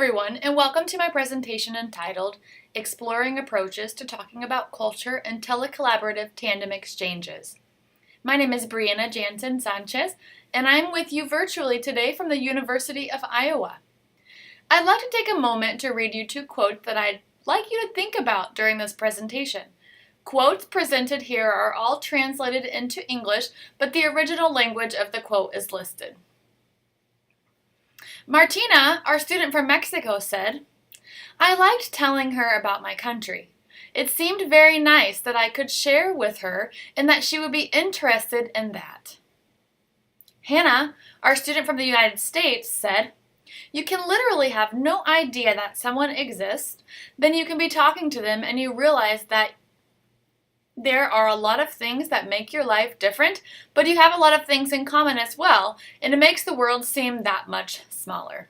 everyone, and welcome to my presentation entitled Exploring Approaches to Talking About Culture and Telecollaborative Tandem Exchanges. My name is Brianna Janssen Sanchez, and I'm with you virtually today from the University of Iowa. I'd like to take a moment to read you two quotes that I'd like you to think about during this presentation. Quotes presented here are all translated into English, but the original language of the quote is listed. Martina, our student from Mexico, said, "I liked telling her about my country. It seemed very nice that I could share with her and that she would be interested in that." Hannah, our student from the United States, said, "You can literally have no idea that someone exists, then you can be talking to them and you realize that there are a lot of things that make your life different, but you have a lot of things in common as well, and it makes the world seem that much smaller."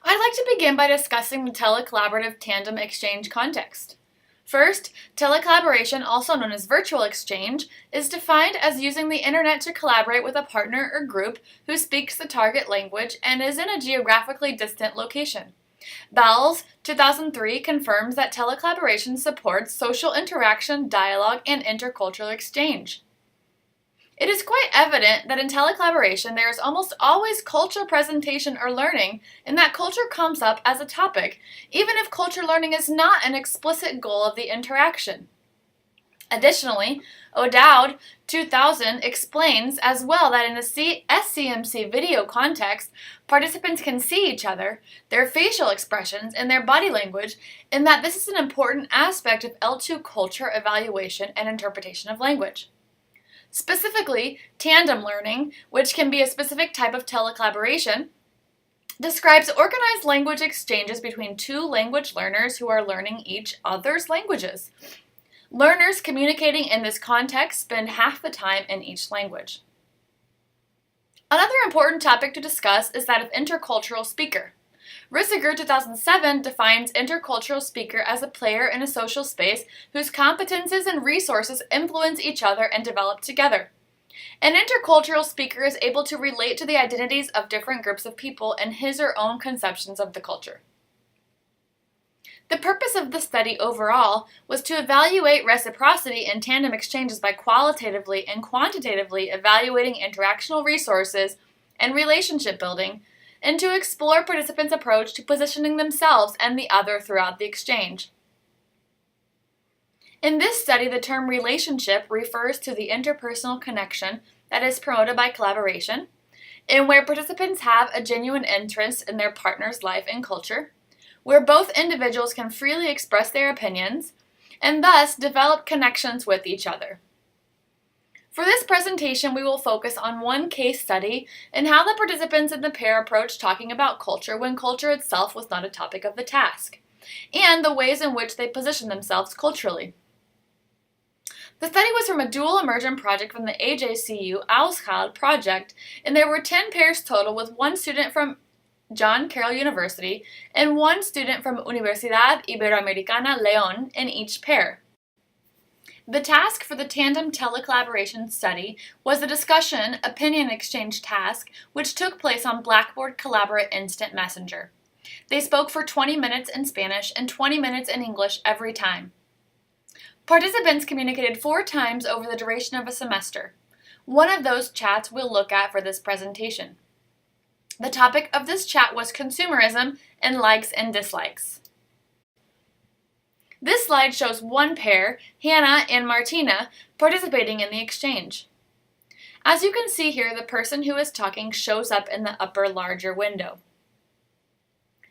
I'd like to begin by discussing the telecollaborative tandem exchange context. First, telecollaboration, also known as virtual exchange, is defined as using the internet to collaborate with a partner or group who speaks the target language and is in a geographically distant location. Bell's 2003 confirms that telecollaboration supports social interaction, dialogue, and intercultural exchange. It is quite evident that in telecollaboration there is almost always culture presentation or learning, and that culture comes up as a topic, even if culture learning is not an explicit goal of the interaction. Additionally, O'Dowd 2000 explains as well that in a SCMC video context, participants can see each other, their facial expressions, and their body language, and that this is an important aspect of L2 culture evaluation and interpretation of language. Specifically, tandem learning, which can be a specific type of telecollaboration, describes organized language exchanges between two language learners who are learning each other's languages. Learners communicating in this context spend half the time in each language. Another important topic to discuss is that of intercultural speaker. Rissiger 2007 defines intercultural speaker as a player in a social space whose competences and resources influence each other and develop together. An intercultural speaker is able to relate to the identities of different groups of people and his or own conceptions of the culture. The purpose of the study overall was to evaluate reciprocity in tandem exchanges by qualitatively and quantitatively evaluating interactional resources and relationship building, and to explore participants' approach to positioning themselves and the other throughout the exchange. In this study, the term relationship refers to the interpersonal connection that is promoted by collaboration, in where participants have a genuine interest in their partner's life and culture, where both individuals can freely express their opinions, and thus develop connections with each other. For this presentation, we will focus on one case study and how the participants in the pair approached talking about culture when culture itself was not a topic of the task, and the ways in which they positioned themselves culturally. The study was from a dual immersion project from the AJCU Ausschal project, and there were 10 pairs total, with one student from John Carroll University and one student from Universidad Iberoamericana León in each pair. The task for the tandem telecollaboration study was a discussion opinion exchange task which took place on Blackboard Collaborate Instant Messenger. They spoke for 20 minutes in Spanish and 20 minutes in English every time. Participants communicated 4 times over the duration of a semester. One of those chats we'll look at for this presentation. The topic of this chat was consumerism and likes and dislikes. This slide shows one pair, Hannah and Martina, participating in the exchange. As you can see here, the person who is talking shows up in the upper larger window.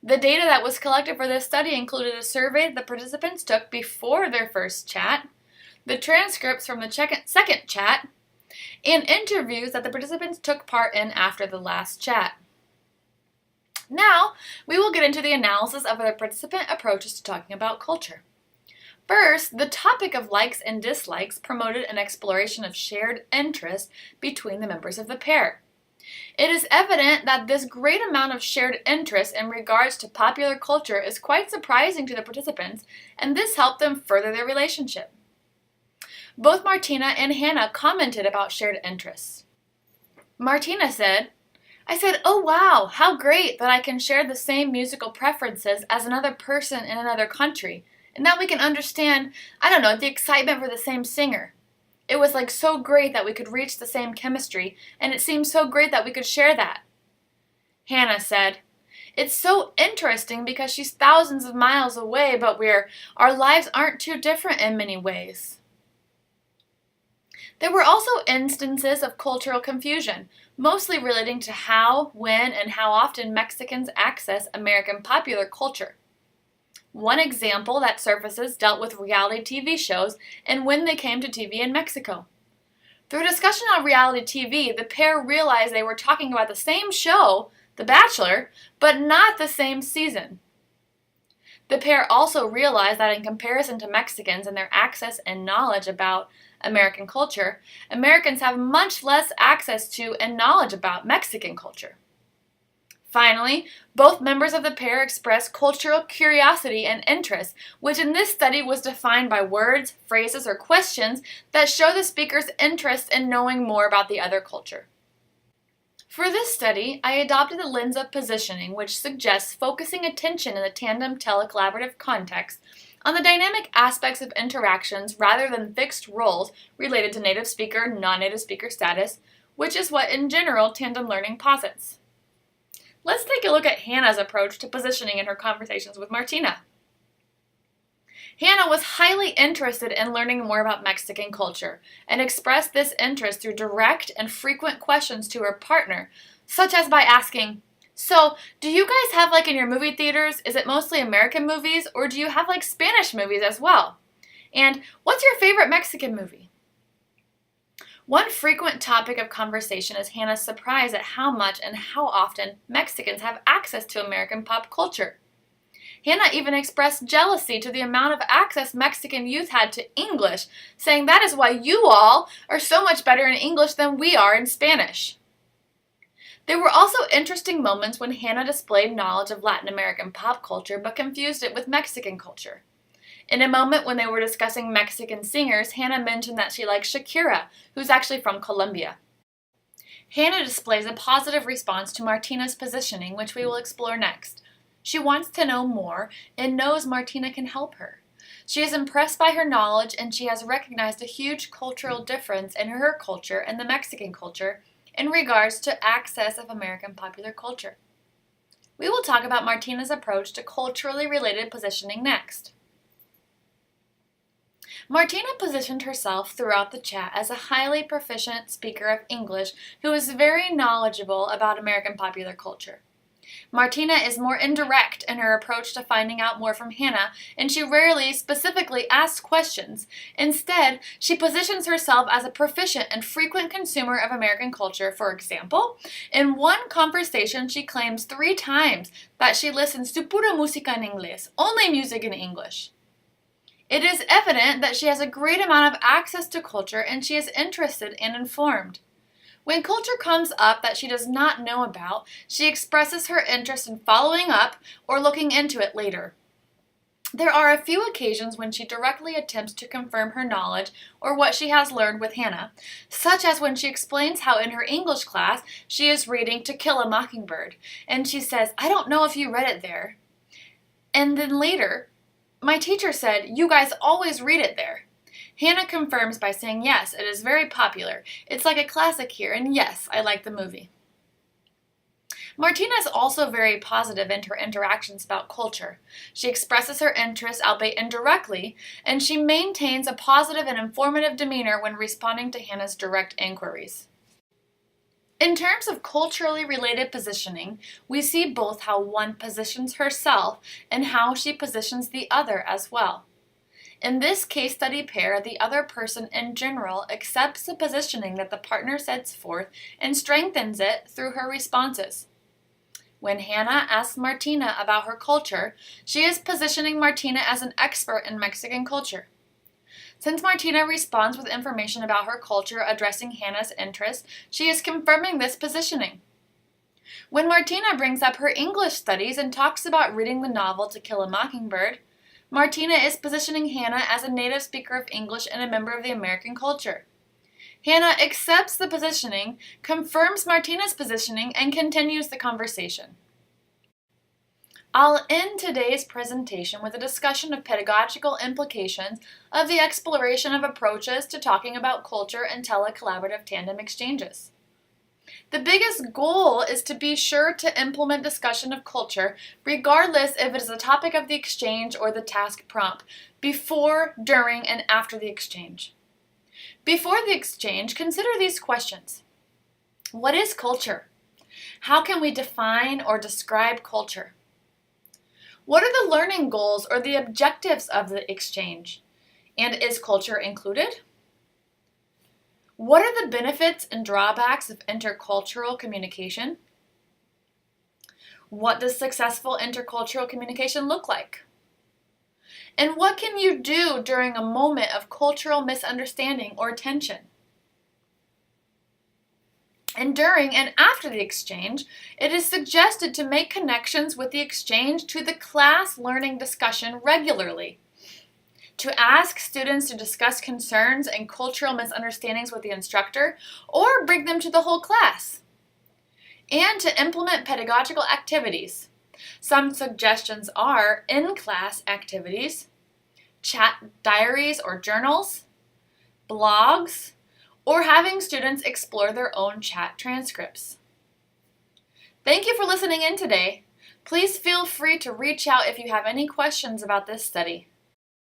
The data that was collected for this study included a survey the participants took before their first chat, the transcripts from the second chat, and interviews that the participants took part in after the last chat. Now, we will get into the analysis of the participant approaches to talking about culture. First, the topic of likes and dislikes promoted an exploration of shared interest between the members of the pair. It is evident that this great amount of shared interest in regards to popular culture is quite surprising to the participants, and this helped them further their relationship. Both Martina and Hannah commented about shared interests. Martina said, I said, "Oh wow, how great that I can share the same musical preferences as another person in another country, and that we can understand, I don't know, the excitement for the same singer. It was like so great that we could reach the same chemistry, and it seemed so great that we could share that." Hannah said, "It's so interesting because she's thousands of miles away, but our lives aren't too different in many ways." There were also instances of cultural confusion, mostly relating to how, when, and how often Mexicans access American popular culture. One example that surfaces dealt with reality TV shows and when they came to TV in Mexico. Through discussion on reality TV, the pair realized they were talking about the same show, The Bachelor, but not the same season. The pair also realized that in comparison to Mexicans and their access and knowledge about American culture, Americans have much less access to and knowledge about Mexican culture. Finally, both members of the pair expressed cultural curiosity and interest, which in this study was defined by words, phrases, or questions that show the speaker's interest in knowing more about the other culture. For this study, I adopted the lens of positioning, which suggests focusing attention in the Tandem Telecollaborative context on the dynamic aspects of interactions rather than fixed roles related to native speaker, non-native speaker status, which is what in general Tandem learning posits. Let's take a look at Hannah's approach to positioning in her conversations with Martina. Hannah was highly interested in learning more about Mexican culture and expressed this interest through direct and frequent questions to her partner, such as by asking, "So, do you guys have in your movie theaters, is it mostly American movies or do you have Spanish movies as well? And what's your favorite Mexican movie?" One frequent topic of conversation is Hannah's surprise at how much and how often Mexicans have access to American pop culture. Hannah even expressed jealousy to the amount of access Mexican youth had to English, saying that is why you all are so much better in English than we are in Spanish. There were also interesting moments when Hannah displayed knowledge of Latin American pop culture but confused it with Mexican culture. In a moment when they were discussing Mexican singers, Hannah mentioned that she likes Shakira, who's actually from Colombia. Hannah displays a positive response to Martina's positioning, which we will explore next. She wants to know more and knows Martina can help her. She is impressed by her knowledge and she has recognized a huge cultural difference in her culture and the Mexican culture in regards to access of American popular culture. We will talk about Martina's approach to culturally related positioning next. Martina positioned herself throughout the chat as a highly proficient speaker of English who is very knowledgeable about American popular culture. Martina is more indirect in her approach to finding out more from Hannah, and she rarely specifically asks questions. Instead, she positions herself as a proficient and frequent consumer of American culture. For example, in one conversation, she claims 3 times that she listens to pura música en inglés, only music in English. It is evident that she has a great amount of access to culture and she is interested and informed. When culture comes up that she does not know about, she expresses her interest in following up or looking into it later. There are a few occasions when she directly attempts to confirm her knowledge or what she has learned with Hannah, such as when she explains how in her English class she is reading To Kill a Mockingbird, and she says, "I don't know if you read it there." And then later, "My teacher said, you guys always read it there." Hannah confirms by saying, "Yes, it is very popular. It's like a classic here, and yes, I like the movie." Martina is also very positive in her interactions about culture. She expresses her interest, albeit indirectly, and she maintains a positive and informative demeanor when responding to Hannah's direct inquiries. In terms of culturally related positioning, we see both how one positions herself and how she positions the other as well. In this case study pair, the other person in general accepts the positioning that the partner sets forth and strengthens it through her responses. When Hannah asks Martina about her culture, she is positioning Martina as an expert in Mexican culture. Since Martina responds with information about her culture addressing Hannah's interests, she is confirming this positioning. When Martina brings up her English studies and talks about reading the novel To Kill a Mockingbird, Martina is positioning Hannah as a native speaker of English and a member of the American culture. Hannah accepts the positioning, confirms Martina's positioning, and continues the conversation. I'll end today's presentation with a discussion of pedagogical implications of the exploration of approaches to talking about culture and telecollaborative tandem exchanges. The biggest goal is to be sure to implement discussion of culture, regardless if it is the topic of the exchange or the task prompt, before, during, and after the exchange. Before the exchange, consider these questions. What is culture? How can we define or describe culture? What are the learning goals or the objectives of the exchange? And is culture included? What are the benefits and drawbacks of intercultural communication? What does successful intercultural communication look like? And what can you do during a moment of cultural misunderstanding or tension? And during and after the exchange, it is suggested to make connections with the exchange to the class learning discussion regularly, to ask students to discuss concerns and cultural misunderstandings with the instructor or bring them to the whole class, and to implement pedagogical activities. Some suggestions are in-class activities, chat diaries or journals, blogs, or having students explore their own chat transcripts. Thank you for listening in today. Please feel free to reach out if you have any questions about this study.